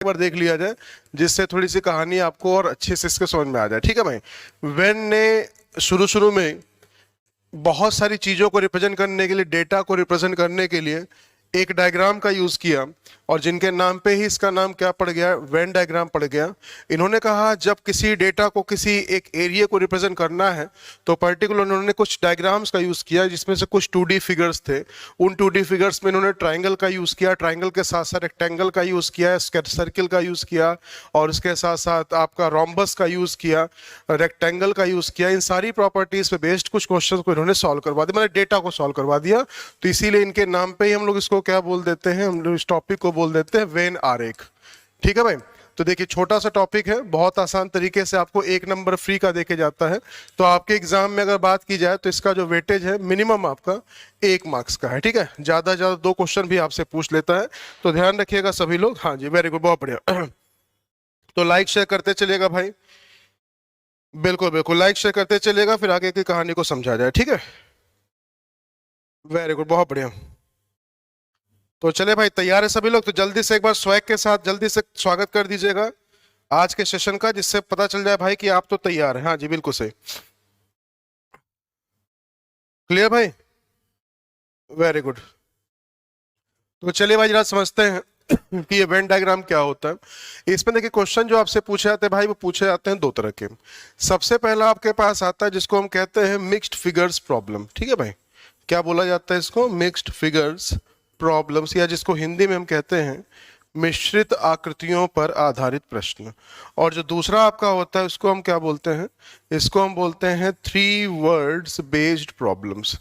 एक बार देख लिया जाए, जिससे थोड़ी सी कहानी आपको और अच्छे से इसके समझ में आ जाए। ठीक है भाई, वेन ने शुरू शुरू में बहुत सारी चीजों को रिप्रेजेंट करने के लिए, डेटा को रिप्रेजेंट करने के लिए एक डायग्राम का यूज किया, और जिनके नाम पे ही इसका नाम क्या पड़ गया, वेन डायग्राम पड़ गया। इन्होंने कहा जब किसी डेटा को, किसी एक एरिया को रिप्रेजेंट करना है तो पर्टिकुलर उन्होंने कुछ डायग्राम्स का यूज किया, जिसमें से कुछ 2D फिगर्स थे। उन 2D फिगर्स में इन्होंने ट्राइंगल का यूज किया, ट्राइंगल के साथ साथ रेक्टेंगल का यूज किया, सर्किल का यूज किया, और उसके साथ साथ आपका रोम्बस का यूज किया, रेक्टेंगल का यूज किया। इन सारी प्रॉपर्टीज पे बेस्ड कुछ क्वेश्चन को इन्होंने सॉल्व करवा दिया, मतलब डेटा को सॉल्व करवा दिया। तो इसीलिए इनके नाम पे ही हम लोग इसको क्या बोल देते हैं, हम लोग इस टॉपिक को बोल देते हैं वेन आरेख। ठीक है भाई, तो देखिए छोटा सा टॉपिक है, बहुत आसान तरीके से आपको 1 नंबर फ्री का देके जाता है। तो आपके एग्जाम में अगर बात की जाए तो इसका जो वेटेज है मिनिमम आपका 1 मार्क्स का है। ठीक है, ज्यादा ज्यादा 2 क्वेश्चन भी आपसे पूछ लेता है, तो ध्यान रखिएगा सभी लोग। हाँ जी, वेरी गुड, बहुत बढ़िया। तो लाइक शेयर करते चलिएगा भाई, बिल्कुल बिल्कुल लाइक शेयर करते चलिएगा, फिर आगे की कहानी को समझा जाए। ठीक है, वेरी गुड, बहुत बढ़िया। तो चले भाई, तैयार है सभी लोग? तो जल्दी से एक बार स्वैग के साथ जल्दी से स्वागत कर दीजिएगा आज के सेशन का, जिससे पता चल जाए भाई कि आप तो तैयार हैं। हाँ जी, बिल्कुल सही, क्लियर भाई, वेरी गुड। तो चलिए भाई जरा समझते हैं कि ये वेन डायग्राम क्या होता है। इसमें देखिए क्वेश्चन जो आपसे पूछे जाते हैं भाई, वो पूछे जाते हैं 2 तरह के। सबसे पहला आपके पास आता है जिसको हम कहते हैं मिक्स्ड फिगर्स प्रॉब्लम। ठीक है भाई, क्या बोला जाता है इसको? मिक्स्ड फिगर्स प्रॉब्लम्स, या जिसको हिंदी में हम कहते हैं मिश्रित आकृतियों पर आधारित प्रश्न। और जो दूसरा आपका होता है उसको हम क्या बोलते हैं? इसको हम बोलते हैं 3 वर्ड्स बेस्ड प्रॉब्लम्स।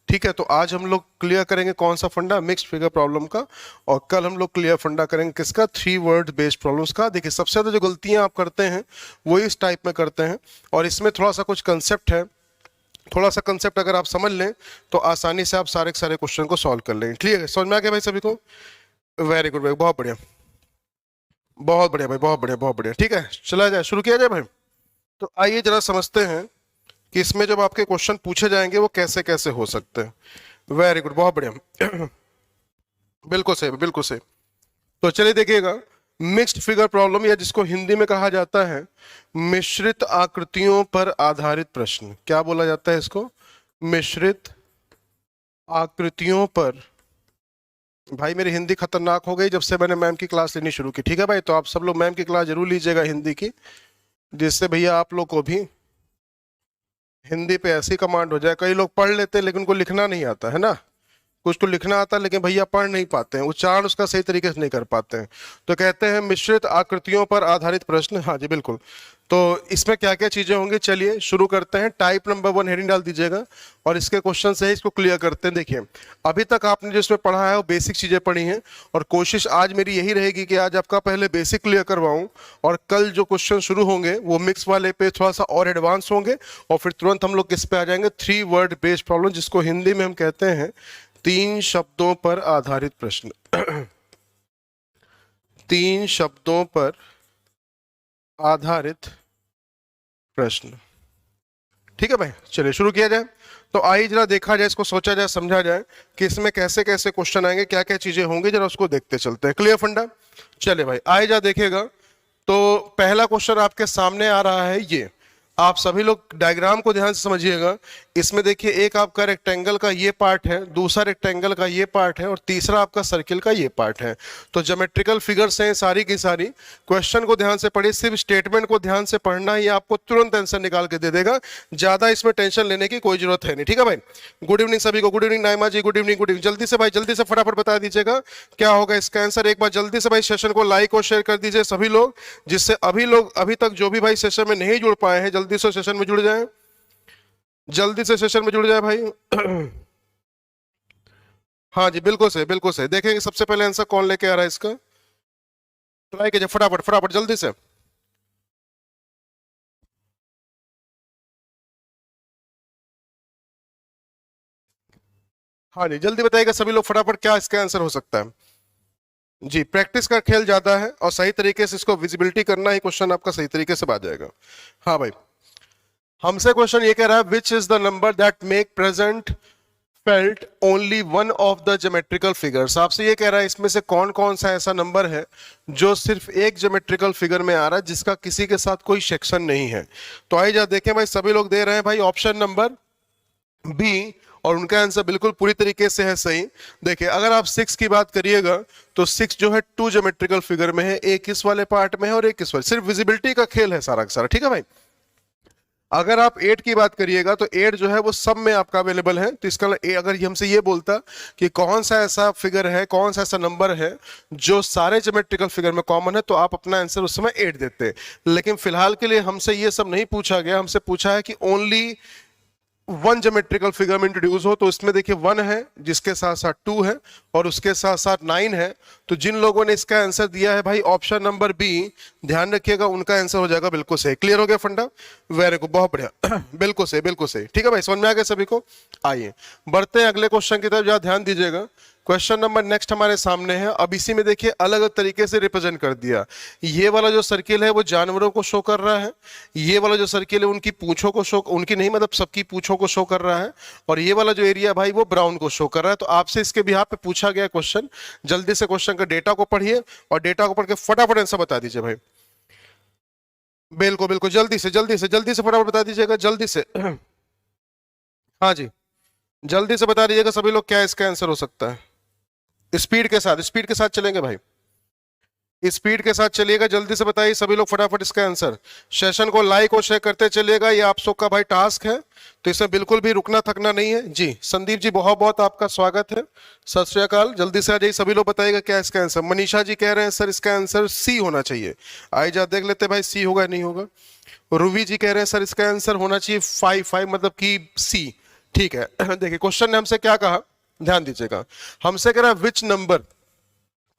ठीक है, तो आज हम लोग क्लियर करेंगे कौन सा फंडा, मिक्स्ड फिगर प्रॉब्लम का, और कल हम लोग क्लियर फंडा करेंगे किसका, 3 वर्ड बेस्ड प्रॉब्लम्स का। देखिए सबसे ज्यादा जो गलतियां आप करते हैं वो इस टाइप में करते हैं, और इसमें थोड़ा सा कुछ कंसेप्ट है, थोड़ा सा कंसेप्ट अगर आप समझ लें तो आसानी से आप सारे के सारे क्वेश्चन को सॉल्व कर लेंगे। क्लियर है, समझ में आ गया भाई सभी को? वेरी गुड भाई, बहुत बढ़िया, बहुत बढ़िया भाई, बहुत बढ़िया, बहुत बढ़िया। ठीक है, चला जाए, शुरू किया जाए भाई। तो आइए जरा समझते हैं कि इसमें जब आपके क्वेश्चन पूछे जाएंगे वो कैसे कैसे हो सकते हैं। वेरी गुड, बहुत बढ़िया, बिल्कुल सही, बिल्कुल सही। तो चलिए देखिएगा, मिक्स्ड फिगर प्रॉब्लम, या जिसको हिंदी में कहा जाता है मिश्रित आकृतियों पर आधारित प्रश्न। क्या बोला जाता है इसको? मिश्रित आकृतियों पर। भाई मेरी हिंदी खतरनाक हो गई जब से मैंने मैम की क्लास लेनी शुरू की। ठीक है भाई, तो आप सब लोग मैम की क्लास जरूर लीजिएगा हिंदी की, जिससे भैया आप लोग को भी हिंदी पे ऐसी कमांड हो जाए। कई लोग पढ़ लेते हैं लेकिन उनको लिखना नहीं आता है ना, कुछ तो लिखना आता है लेकिन भैया पढ़ नहीं पाते हैं, उच्चारण उसका सही तरीके से नहीं कर पाते हैं। तो कहते हैं मिश्रित आकृतियों पर आधारित प्रश्न। हाँ जी बिल्कुल, तो इसमें क्या क्या चीजें होंगी, चलिए शुरू करते हैं। टाइप नंबर 1 हेडिंग डाल दीजिएगा, और इसके क्वेश्चन से इसको क्लियर करते हैं। देखिए अभी तक आपने जिसमें पढ़ा है वो बेसिक चीजें पढ़ी हैं, और कोशिश आज मेरी यही रहेगी कि आज आपका पहले बेसिक क्लियर करवाऊं, और कल जो क्वेश्चन शुरू होंगे वो मिक्स वाले पे थोड़ा सा और एडवांस होंगे, और फिर तुरंत हम लोग किस पे आ जाएंगे, 3 वर्ड बेस्ड प्रॉब्लम, जिसको हिंदी में हम कहते हैं 3 शब्दों पर आधारित प्रश्न। 3 शब्दों पर आधारित प्रश्न। ठीक है भाई, चलिए शुरू किया जाए। तो आइए जरा देखा जाए, इसको सोचा जाए, समझा जाए कि इसमें कैसे कैसे क्वेश्चन आएंगे, क्या क्या चीजें होंगी, जरा उसको देखते चलते हैं। क्लियर फंडा? चलिए भाई, आइए जा देखिएगा। तो पहला क्वेश्चन आपके सामने आ रहा है, ये आप सभी लोग डायग्राम को ध्यान से समझिएगा। इसमें देखिए एक आपका रेक्टेंगल का ये पार्ट है, दूसरा रेक्टेंगल का ये पार्ट है, और तीसरा आपका सर्किल का ये पार्ट है। तो ज्योमेट्रिकल फिगर्स हैं सारी की सारी। क्वेश्चन को ध्यान से पढ़िए, सिर्फ स्टेटमेंट को ध्यान से पढ़ना ही आपको तुरंत आंसर निकाल के दे देगा, ज्यादा इसमें टेंशन लेने की कोई जरूरत है नहीं। ठीक है भाई, गुड इवनिंग सभी को, गुड इवनिंग नाइमा जी, गुड इवनिंग, गुड इवनिंग। जल्दी से भाई, जल्दी से फटाफट बता दीजिएगा क्या होगा इसका आंसर। एक बार जल्दी से भाई सेशन को लाइक और शेयर कर दीजिए सभी लोग, जिससे अभी तक जो भी भाई सेशन में नहीं जुड़ पाए हैं जल्दी से सेशन में जुड़ जाए, जल्दी से सेशन में जुड़ जाए भाई। हाँ जी बिल्कुल सही, बिल्कुल सही। देखेंगे सबसे पहले आंसर कौन लेके आ रहा है इसका, ट्राई कीजिए फटाफट फटाफट जल्दी से। हाँ जी जल्दी बताइएगा सभी लोग फटाफट, क्या इसका आंसर हो सकता है। जी, प्रैक्टिस का खेल ज्यादा है, और सही तरीके से इसको विजिबिलिटी करना ही क्वेश्चन आपका सही तरीके से आ जाएगा। हाँ भाई, हमसे क्वेश्चन ये कह रहा है, which is the number that make present felt only one of the geometrical figures. आपसे ये कह रहा है इसमें से कौन कौन सा ऐसा नंबर है जो सिर्फ एक ज्योमेट्रिकल फिगर में आ रहा है जिसका किसी के साथ कोई सेक्शन नहीं है। तो आइए जा देखें भाई, सभी लोग दे रहे हैं भाई ऑप्शन नंबर बी, और उनका आंसर बिल्कुल पूरी तरीके से है सही। देखिए अगर आप 6 की बात करिएगा तो 6 जो है 2 ज्योमेट्रिकल फिगर में है, एक इस वाले पार्ट में है और एक इस वाले, सिर्फ विजिबिलिटी का खेल है सारा का सारा, ठीक है भाई। अगर आप 8 की बात करिएगा तो 8 जो है वो सब में आपका अवेलेबल है। तो इसका अगर हमसे ये बोलता कि कौन सा ऐसा फिगर है, कौन सा ऐसा नंबर है जो सारे ज्योमेट्रिकल फिगर में कॉमन है, तो आप अपना आंसर उस समय 8 देते। लेकिन फिलहाल के लिए हमसे ये सब नहीं पूछा गया, हमसे पूछा है कि ओनली वन ज्योमेट्रिकल फिगर में इंट्रोड्यूस हो। तो इसमें देखिए 1 है जिसके साथ साथ 2 है और उसके साथ साथ 9 है। तो जिन लोगों ने इसका आंसर दिया है भाई ऑप्शन नंबर बी, ध्यान रखिएगा उनका आंसर हो जाएगा बिल्कुल सही। क्लियर हो गया फंडा? वेरी गुड, बहुत बढ़िया बिल्कुल सही, बिल्कुल सही। ठीक है भाई, समझ में आ गया सभी को? आइए बढ़ते हैं अगले क्वेश्चन की तरफ, जरा ध्यान दीजिएगा। क्वेश्चन नंबर नेक्स्ट हमारे सामने है। अब इसी में देखिए अलग अलग तरीके से रिप्रेजेंट कर दिया। ये वाला जो सर्किल है वो जानवरों को शो कर रहा है, ये वाला जो सर्किल है उनकी पूंछों को शो, उनकी नहीं मतलब सबकी पूंछों को शो कर रहा है, और ये वाला जो एरिया भाई वो ब्राउन को शो कर रहा है। तो आपसे इसके बिहाफ पे पूछा गया क्वेश्चन, जल्दी से क्वेश्चन का डेटा को पढ़िए और डेटा को पढ़ के फटाफट आंसर बता दीजिए भाई। बिल्कुल बिल्कुल, जल्दी से जल्दी से जल्दी से फटाफट बता दीजिएगा, जल्दी से हाँ जी, जल्दी से बता दीजिएगा सभी लोग क्या इसका आंसर हो सकता है। स्पीड के साथ चलेंगे भाई, स्पीड के साथ चलिएगा, जल्दी से बताइए सभी लोग फटाफट इसका आंसर। सेशन को लाइक और शेयर करते चलिएगा, ये आप सबका भाई टास्क है, तो इसमें बिल्कुल भी रुकना थकना नहीं है जी। संदीप जी बहुत बहुत आपका स्वागत है, सत श्री अकाल। जल्दी से आ जाइए सभी लोग, बताइएगा क्या इसका आंसर। मनीषा जी कह रहे हैं सर इसका आंसर सी होना चाहिए। आइए जा देख लेते भाई सी होगा नहीं होगा। रूवी जी कह रहे हैं सर इसका आंसर होना चाहिए 5 मतलब कि सी। ठीक है देखिए क्वेश्चन ने हमसे क्या कहा, ध्यान दीजिएगा। हमसे कह रहा है विच नंबर,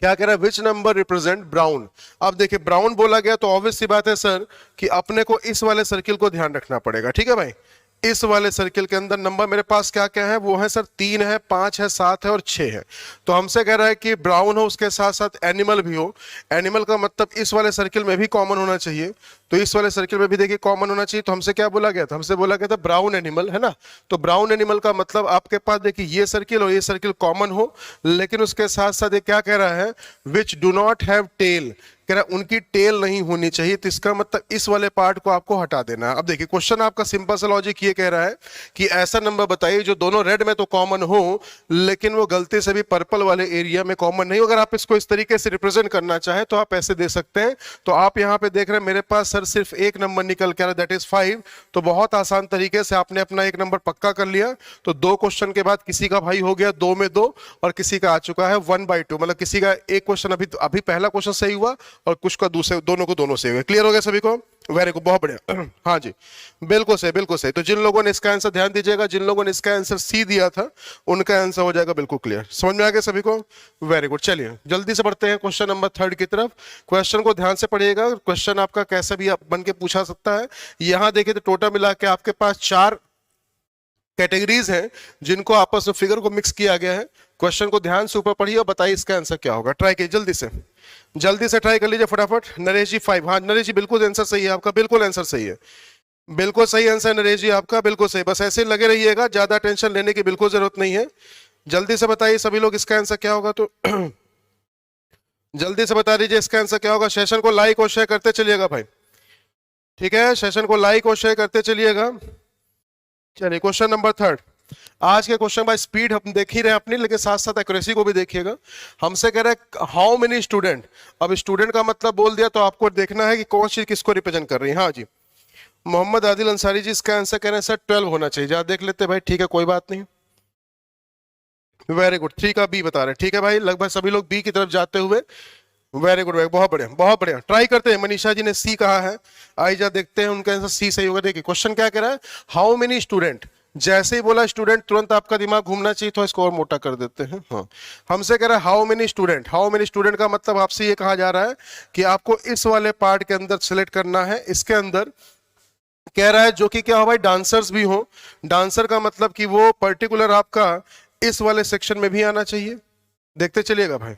क्या कह रहा है, विच नंबर रिप्रेजेंट ब्राउन। अब देखिए ब्राउन बोला गया तो ऑब्वियस सी बात है सर कि अपने को इस वाले सर्किल को ध्यान रखना पड़ेगा। ठीक है भाई, इस वाले सर्किल के अंदर नंबर मेरे पास क्या क्या है, वो है सर 3 है, 5 है, 7 है और 6 है। तो हमसे कह रहा है कि ब्राउन हो, उसके साथ साथ एनिमल भी हो। एनिमल का मतलब इस वाले सर्किल में भी कॉमन होना चाहिए, तो इस वाले सर्किल में भी देखिए कॉमन होना चाहिए। तो हमसे क्या बोला गया था, हमसे बोला गया था ब्राउन एनिमल, है ना। तो ब्राउन एनिमल का मतलब आपके पास देखिए ये सर्किल और ये सर्किल कॉमन हो, लेकिन उसके साथ साथ ये क्या कह रहा है, which do not have tail, कह रहा है उनकी टेल नहीं होनी चाहिए। तो इसका मतलब इस वाले पार्ट को आपको हटा देना है। अब देखिए क्वेश्चन आपका सिंपल सा लॉजिक ये कह रहा है कि ऐसा नंबर बताइए जो दोनों रेड में तो कॉमन हो लेकिन वो गलती से भी पर्पल वाले एरिया में कॉमन नहीं हो। अगर आप इसको इस तरीके से रिप्रेजेंट करना चाहें तो आप ऐसे दे सकते हैं। तो आप यहाँ पे देख रहे हैं मेरे पास सर सिर्फ एक नंबर निकल के आ रहा है, दैट इज 5। तो बहुत आसान तरीके से आपने अपना एक नंबर पक्का कर लिया। तो 2 क्वेश्चन के बाद किसी का भाई हो गया 2 में 2 और किसी का आ चुका है 1/2, मतलब किसी का एक क्वेश्चन अभी पहला क्वेश्चन सही हुआ और कुछ का दूसरे, दोनों को दोनों सही हुए। क्लियर हो गया सभी को? वेरी गुड, बहुत बढ़िया हाँ जी, बिल्कुल सही बिल्कुल सही। तो जिन लोगों ने इसका आंसर, ध्यान दीजिएगा, जिन लोगों ने इसका आंसर सी दिया था उनका आंसर हो जाएगा बिल्कुल क्लियर। समझ में आ गया सभी को? Very good. चलिए जल्दी से बढ़ते हैं क्वेश्चन नंबर 3 की तरफ। क्वेश्चन को ध्यान से पढ़िएगा, क्वेश्चन आपका कैसा भी बन के पूछा सकता है। यहां देखिए तो टोटल मिला के आपके पास 4 कैटेगरीज हैं जिनको आपस में फिगर को मिक्स किया गया है। क्वेश्चन को ध्यान से ऊपर पढ़िए और बताइए इसका आंसर क्या होगा। ट्राई कीजिए, जल्दी से ट्राई कर लीजिए फटाफट। नरेश जी 5, हाँ नरेश जी बिल्कुल आंसर सही है आपका, बिल्कुल आंसर सही है, बिल्कुल सही आंसर नरेश जी आपका, बिल्कुल सही। बस ऐसे लगे रहिएगा, ज्यादा टेंशन लेने की बिल्कुल जरूरत नहीं है। जल्दी से बताइए सभी लोग इसका आंसर क्या होगा। तो जल्दी से बता दीजिए इसका आंसर क्या होगा। सेशन को लाइक और शेयर करते चलिएगा भाई, ठीक है, सेशन को लाइक और शेयर करते चलिएगा। चलिए क्वेश्चन नंबर 3। आज के क्वेश्चन बाय स्पीड हम देख ही रहे हैं अपनी, लेकिन साथ साथ एक्यूरेसी को भी देखिएगा। हमसे कह रहा है हाउ मेनी स्टूडेंट। अब स्टूडेंट का मतलब बोल दिया तो आपको देखना है कि कौन चीज किसको रिप्रेजेंट कर रही है। हाँ जी, मोहम्मद आदिल अंसारी जी इसका आंसर कह रहे हैं सर 12 होना चाहिए। जरा देख लेते हैं भाई, ठीक है कोई बात नहीं। वेरी गुड, 3 का बी बता रहे हैं, ठीक है भाई, लगभग सभी लोग बी की तरफ जाते हुए। वेरी गुड भाई, बहुत बढ़िया बहुत बढ़िया। ट्राई करते हैं, मनीषा जी ने सी कहा है, आइए देखते हैं उनका आंसर सी सही होगा। देखिए क्वेश्चन क्या कह रहा है, हाउ मेनी स्टूडेंट। जैसे ही बोला स्टूडेंट तुरंत आपका दिमाग घूमना चाहिए, तो इसको और मोटा कर देते हैं। हाँ, हमसे कह रहा है how many student. How many student का मतलब आपसे ये कहा जा रहा है कि आपको इस वाले पार्ट के अंदर सिलेक्ट करना है। इसके अंदर कह रहा है जो कि क्या हो भाई, डांसर्स भी हो। डांसर का मतलब कि वो पर्टिकुलर आपका इस वाले सेक्शन में भी आना चाहिए। देखते चलिएगा भाई।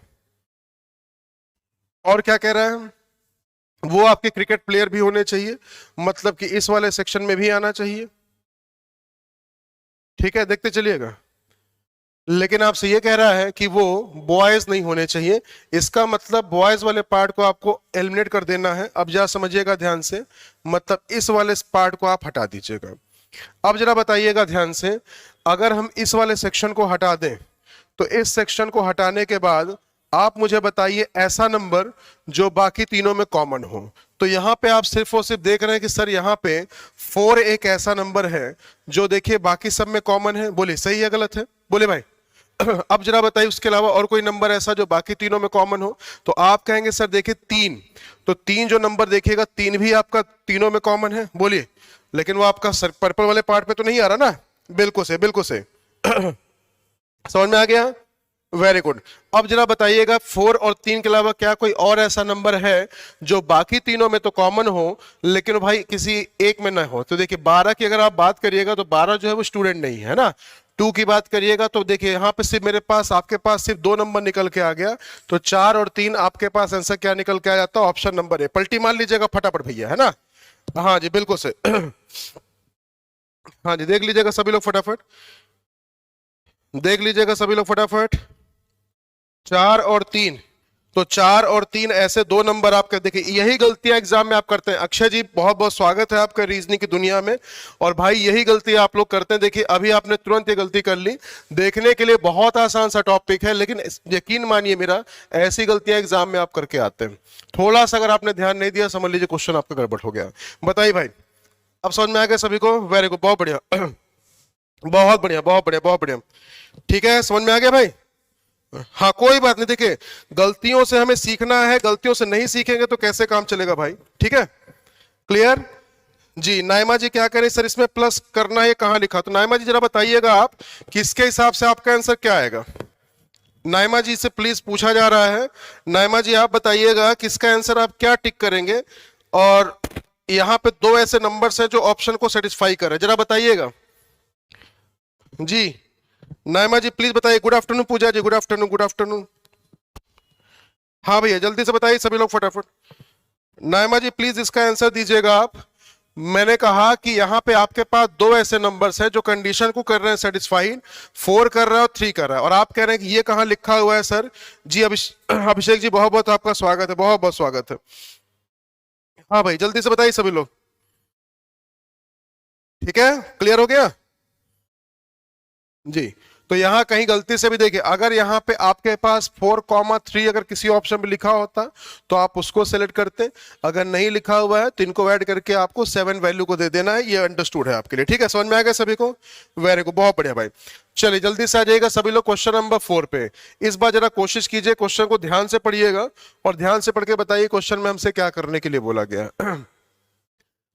और क्या कह रहा है, वो आपके क्रिकेट प्लेयर भी होने चाहिए, मतलब कि इस वाले सेक्शन में भी आना चाहिए। ठीक है, देखते चलिएगा। लेकिन आपसे ये कह रहा है कि वो बॉयज नहीं होने चाहिए, इसका मतलब बॉयज वाले पार्ट को आपको एलिमिनेट कर देना है। अब जरा समझिएगा ध्यान से, मतलब इस वाले पार्ट को आप हटा दीजिएगा। अब जरा बताइएगा ध्यान से, अगर हम इस वाले सेक्शन को हटा दें तो इस सेक्शन को हटाने के बाद आप मुझे बताइए ऐसा नंबर जो बाकी तीनों में कॉमन हो। तो यहां पे आप सिर्फ और सिर्फ देख रहे हैं कि सर यहां पे 4 एक ऐसा नंबर है जो देखिए बाकी सब में कॉमन है। बोले सही है गलत है? बोले भाई। अब जरा बताइए उसके अलावा और कोई नंबर ऐसा जो बाकी तीनों में कॉमन हो। तो आप कहेंगे सर देखिए 3, तो 3 जो नंबर देखिएगा 3 भी आपका तीनों में कॉमन है। बोलिए, लेकिन वो आपका सर पर्पल वाले पार्ट पे तो नहीं आ रहा ना। बिल्कुल से, बिल्कुल से। समझ में आ गया? Very good. अब जरा बताइएगा 4 और 3 के अलावा क्या कोई और ऐसा नंबर है जो बाकी तीनों में तो कॉमन हो लेकिन भाई किसी एक में ना हो। तो देखिए 12 की अगर आप बात करिएगा तो 12 जो है वो स्टूडेंट नहीं है ना। 2 की बात करिएगा तो देखिए यहां पे सिर्फ मेरे पास, आपके पास सिर्फ 2 नंबर निकल के आ गया। तो 4 और 3 आपके पास आंसर क्या निकल के आ जाता है? Option number A. पलटी मार लीजिएगा फटाफट भैया, है ना। हाँ जी बिल्कुल से। हाँ जी देख लीजिएगा सभी लोग फटाफट, देख लीजिएगा सभी लोग फटाफट। 4 और 3, तो 4 और 3 ऐसे 2 नंबर आपके। देखिए यही गलतियां एग्जाम में आप करते हैं। अक्षय जी बहुत बहुत स्वागत है आपका रीजनिंग की दुनिया में। और भाई यही गलती आप लोग करते हैं। देखिए अभी आपने तुरंत ये गलती कर ली। देखने के लिए बहुत आसान सा टॉपिक है लेकिन यकीन मानिए मेरा, ऐसी गलतियां एग्जाम में आप करके आते हैं। थोड़ा सा अगर आपने ध्यान नहीं दिया समझ लीजिए क्वेश्चन आपका गड़बड़ हो गया। बताइए भाई, अब समझ में आ गया सभी को? वेरी गुड, बहुत बढ़िया। बहुत बढ़िया, बहुत बढ़िया, बहुत बढ़िया। ठीक है, समझ में आ गया भाई? हाँ कोई बात नहीं। देखिए गलतियों से हमें सीखना है, गलतियों से नहीं सीखेंगे तो कैसे काम चलेगा भाई। ठीक है, क्लियर जी। नाइमा जी क्या करें सर, इसमें प्लस करना है कहां लिखा? तो नाइमा जी जरा बताइएगा आप किसके हिसाब से आपका आंसर क्या आएगा। नाइमा जी से प्लीज पूछा जा रहा है। नाइमा जी आप बताइएगा किसका आंसर आप क्या टिक करेंगे। और यहां पे 2 ऐसे नंबर्स हैं जो ऑप्शन को सेटिस्फाई कर रहे हैं, जरा बताइएगा जी। नाइमा जी प्लीज बताइए। गुड आफ्टरनून पूजा जी, गुड आफ्टरनून, गुड आफ्टरनून। हाँ भैया जल्दी से बताइए सभी लोग फटाफट। नाइमा जी प्लीज इसका आंसर दीजिएगा आप। मैंने कहा कि यहां पे आपके पास 2 ऐसे नंबर्स हैं जो कंडीशन को कर रहे हैं सेटिस्फाइड, 4 कर रहा है और 3 कर रहा है। और आप कह रहे हैं कि ये कहां लिखा हुआ है सर? जी अभिषेक जी बहुत बहुत आपका स्वागत है, बहुत बहुत स्वागत है। हाँ भाई जल्दी से बताइए सभी लोग। ठीक है, क्लियर हो गया जी। तो यहां कहीं गलती से भी देखिए, अगर यहां पे आपके पास 4,3 अगर किसी ऑप्शन में लिखा होता तो आप उसको सेलेक्ट करते। अगर नहीं लिखा हुआ है तो इनको ऐड करके आपको 7 वैल्यू को दे देना है। ये अंडरस्टूड है आपके लिए। ठीक है, समझ में आ गया सभी को? वेरी गुड, बहुत बढ़िया भाई। चलिए जल्दी से आ जाइएगा सभी लोग क्वेश्चन नंबर 4 पे। इस बार जरा कोशिश कीजिए, क्वेश्चन को ध्यान से पढ़िएगा और ध्यान से पढ़ के बताइए क्वेश्चन में हमसे क्या करने के लिए बोला गया।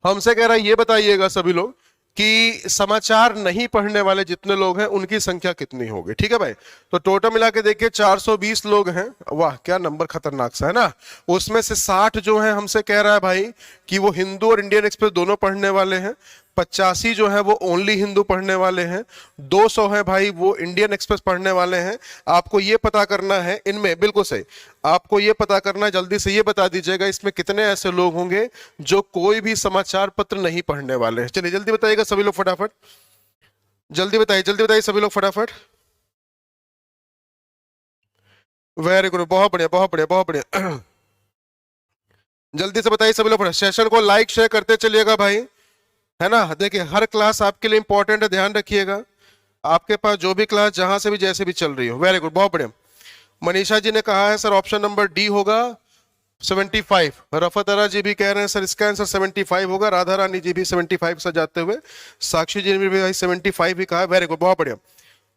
हमसे कह रहा है ये बताइएगा सभी लोग कि समाचार नहीं पढ़ने वाले जितने लोग हैं उनकी संख्या कितनी होगी। ठीक है भाई, तो टोटल मिला के देखिए 420 लोग हैं। वाह क्या नंबर खतरनाक सा है ना। उसमें से 60 जो है हमसे कह रहा है भाई कि वो हिंदू और इंडियन एक्सप्रेस दोनों पढ़ने वाले हैं। 85 जो है वो ओनली हिंदू पढ़ने वाले हैं। 200 है भाई वो इंडियन एक्सप्रेस पढ़ने वाले हैं। आपको ये पता करना है इनमें, बिल्कुल सही, आपको ये पता करना है। जल्दी से ये बता दीजिएगा इसमें कितने ऐसे लोग होंगे जो कोई भी समाचार पत्र नहीं पढ़ने वाले हैं। चलिए जल्दी बताइएगा सभी लोग फटाफट, जल्दी बताइए, जल्दी बताइए सभी लोग फटाफट। वेरी गुड, बहुत बढ़िया, बहुत बढ़िया, बहुत बढ़िया। जल्दी से बताइए सभी लोग। सेशन को लाइक शेयर करते चलिएगा भाई, है ना। देखिए हर क्लास आपके लिए इंपॉर्टेंट है, ध्यान रखिएगा। आपके पास जो भी क्लास जहां से भी जैसे भी चल रही हो। वेरी गुड, बहुत बढ़िया। मनीषा जी ने कहा है सर ऑप्शन नंबर डी होगा 75। रफतरा जी भी कह रहे हैं सर इसका आंसर 75 होगा। राधा रानी जी भी 75 से जाते हुए, साक्षी जी ने भी भाई 75 ही कहा। वेरी गुड, बहुत बढ़िया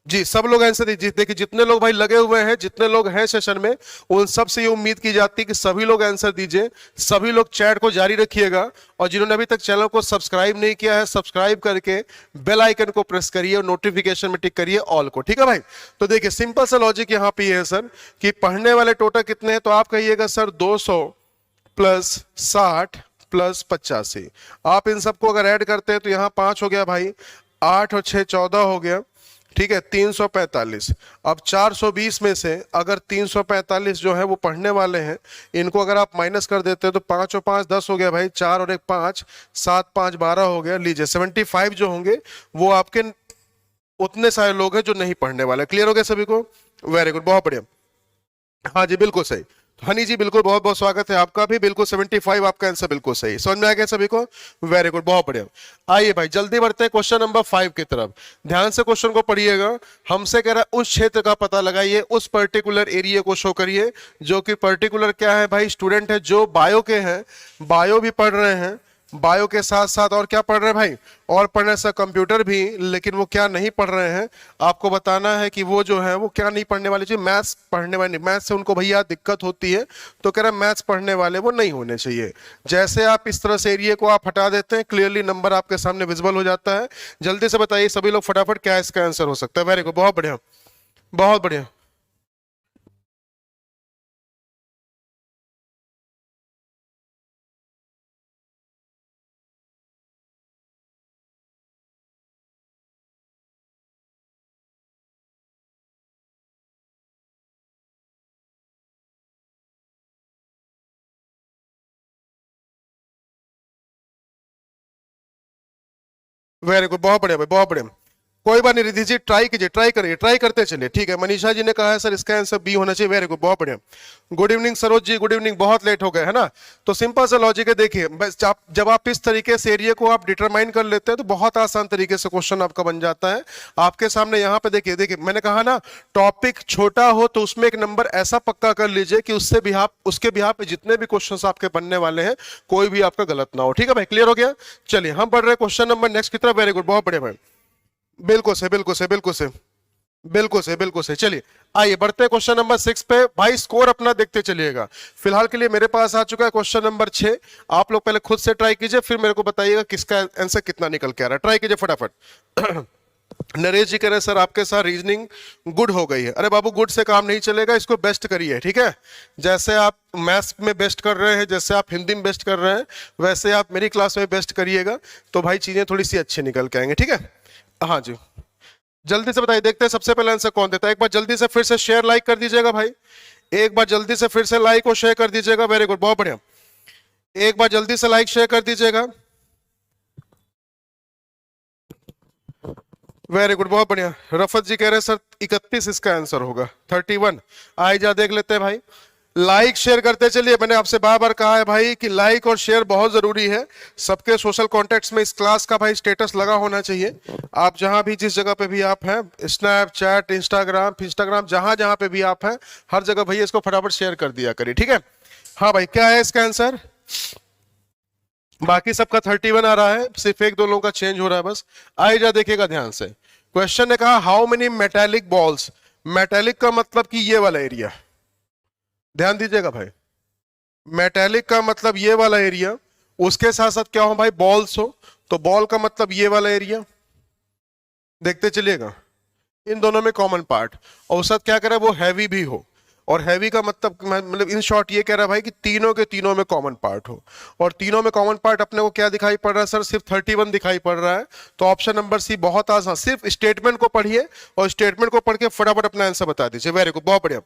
जी। सब लोग आंसर दीजिए। देखिए जितने लोग भाई लगे हुए हैं, जितने लोग हैं सेशन में, उन सब से ये उम्मीद की जाती है कि सभी लोग आंसर दीजिए। सभी लोग चैट को जारी रखिएगा और जिन्होंने अभी तक चैनल को सब्सक्राइब नहीं किया है, सब्सक्राइब करके बेल आइकन को प्रेस करिए और नोटिफिकेशन में टिक करिए ऑल को। ठीक है भाई, तो देखिए सिंपल सा लॉजिक यहाँ पे है सर कि पढ़ने वाले टोटल कितने हैं। तो आप कहिएगा सर 200 प्लस 60 प्लस 85। आप इन सबको अगर ऐड करते हैं तो यहाँ 5 हो गया भाई, 8 और 6 14 हो गया। ठीक है, 345। अब 420 में से अगर 345 जो है वो पढ़ने वाले हैं, इनको अगर आप माइनस कर देते हैं तो 5 और 5 10 हो गया भाई, 4 और 1 5, 7 5 12 हो गया। लीजिए 75 जो होंगे वो आपके उतने सारे लोग हैं जो नहीं पढ़ने वाले। क्लियर हो गया सभी को? वेरी गुड, बहुत बढ़िया। हाँ जी बिल्कुल सही। हनी जी बिल्कुल, बहुत बहुत स्वागत है आपका भी, बिल्कुल 75 आपका आंसर बिल्कुल सही। समझ में आ गया सभी को? वेरी गुड, बहुत बढ़िया। आइए भाई जल्दी बढ़ते हैं क्वेश्चन नंबर 5 की तरफ। ध्यान से क्वेश्चन को पढ़िएगा। हमसे कह रहा है उस क्षेत्र का पता लगाइए, उस पर्टिकुलर एरिया को शो करिए, जो कि पर्टिकुलर क्या है भाई, स्टूडेंट है जो बायो के हैं, बायो भी पढ़ रहे हैं, बायो के साथ साथ और क्या पढ़ रहे हैं भाई, और पढ़ने से कंप्यूटर भी, लेकिन वो क्या नहीं पढ़ रहे हैं, आपको बताना है कि वो जो है वो क्या नहीं पढ़ने वाले, जो मैथ्स पढ़ने वाले, मैथ्स से उनको भैया दिक्कत होती है, तो कह रहा है मैथ्स पढ़ने वाले वो नहीं होने चाहिए। जैसे आप इस तरह से एरिया को आप हटा देते हैं, क्लियरली नंबर आपके सामने विजिबल हो जाता है। जल्दी से बताइए सभी लोग फटाफट क्या इसका आंसर हो सकता है। वेरी गुड, बहुत बढ़िया, बहुत बढ़िया। वेरी गुड, बहुत बढ़िया भाई, बहुत बढ़िया। कोई बात नहीं रिद्धि जी, ट्राई कीजिए, ट्राई करिए, ट्राई करते चलिए, ठीक है। मनीषा जी ने कहा है सर इसका आंसर बी होना चाहिए। वेरी गुड, बहुत बढ़िया। Good evening Saroj ji, good evening, बहुत लेट हो गए है ना। तो सिंपल सा लॉजिक है, देखिए बस जब आप इस तरीके से एरिया को आप डिटरमाइन कर लेते हैं तो बहुत आसान तरीके से क्वेश्चन आपका बन जाता है। आपके सामने यहाँ पे देखिए, देखिए मैंने कहा ना, टॉपिक छोटा हो तो उसमें एक नंबर ऐसा पक्का कर लीजिए कि उसके बिहाफ पे जितने भी क्वेश्चन आपके बनने वाले हैं कोई भी आपका गलत ना हो। ठीक है भाई, क्लियर हो गया? चलिए हम बढ़ रहे हैं क्वेश्चन नंबर नेक्स्ट की तरफ। वेरी गुड, बहुत बढ़िया भाई, बिल्कुल से, बिल्कुल से, बिल्कुल से, बिल्कुल से, बिल्कुल से। चलिए आइए बढ़ते हैं क्वेश्चन नंबर 6 पे। भाई स्कोर अपना देखते चलिएगा। फिलहाल के लिए मेरे पास आ चुका है क्वेश्चन नंबर 6। आप लोग पहले खुद से ट्राई कीजिए, फिर मेरे को बताइएगा किसका आंसर कितना निकल के आ रहा है। ट्राई कीजिए फटाफट। नरेश जी कह रहे हैं सर आपके साथ रीजनिंग गुड हो गई है। अरे बाबू गुड से काम नहीं चलेगा, इसको बेस्ट करिए, ठीक है। जैसे आप मैथ्स में बेस्ट कर रहे हैं, जैसे आप हिंदी में बेस्ट कर रहे हैं, वैसे आप मेरी क्लास में बेस्ट करिएगा, तो भाई चीजें थोड़ी सी अच्छी निकल के आएंगे, ठीक है। हाँ जी, जल्दी से बताइए, देखते हैं सबसे पहले आंसर कौन देता है। एक बार जल्दी से फिर से शेयर लाइक कर दीजिएगा भाई, एक बार जल्दी से फिर से लाइक और शेयर कर दीजिएगा। वेरी गुड, बहुत बढ़िया। एक बार जल्दी से लाइक शेयर कर दीजिएगा। वेरी गुड, बहुत बढ़िया। रफत जी कह रहे हैं सर 31 इसका आंसर होगा, 31। आइए जा देख लेते हैं भाई। लाइक शेयर करते चलिए। मैंने आपसे बार बार कहा है भाई कि लाइक और शेयर बहुत जरूरी है। सबके सोशल कॉन्टेक्ट्स में इस क्लास का भाई स्टेटस लगा होना चाहिए। आप जहां भी जिस जगह पे भी आप हैं, स्नैपचैट, इंस्टाग्राम जहां जहां पे भी आप हैं, हर जगह भैया इसको फटाफट शेयर कर दिया करिए, ठीक है। हाँ भाई, क्या है इसका आंसर? बाकी सबका 31 आ रहा है, सिर्फ एक दो लोगों का चेंज हो रहा है बस। आइए जा देखिएगा ध्यान से। क्वेश्चन ने कहा how many metallic balls. Metallic का मतलब कि ये वाला एरिया, ध्यान दीजिएगा भाई। मेटेलिक का मतलब ये वाला एरिया, उसके साथ साथ क्या हो भाई, बॉल्स हो, तो बॉल का मतलब ये वाला एरिया। देखते चलिएगा, इन दोनों में कॉमन पार्ट। औसत क्या कह रहा है, वो हैवी भी हो, और हैवी का मतलब इन शॉर्ट ये कह रहा है भाई कि तीनों के तीनों में कॉमन पार्ट हो। और तीनों में कॉमन पार्ट अपने को क्या दिखाई पड़ रहा है सर? सिर्फ 31 दिखाई पड़ रहा है। तो ऑप्शन नंबर सी बहुत आसान, सिर्फ स्टेटमेंट को पढ़िए और स्टेटमेंट को पढ़ के फटाफट अपना आंसर बता दीजिए। वेरी गुड, बहुत बढ़िया।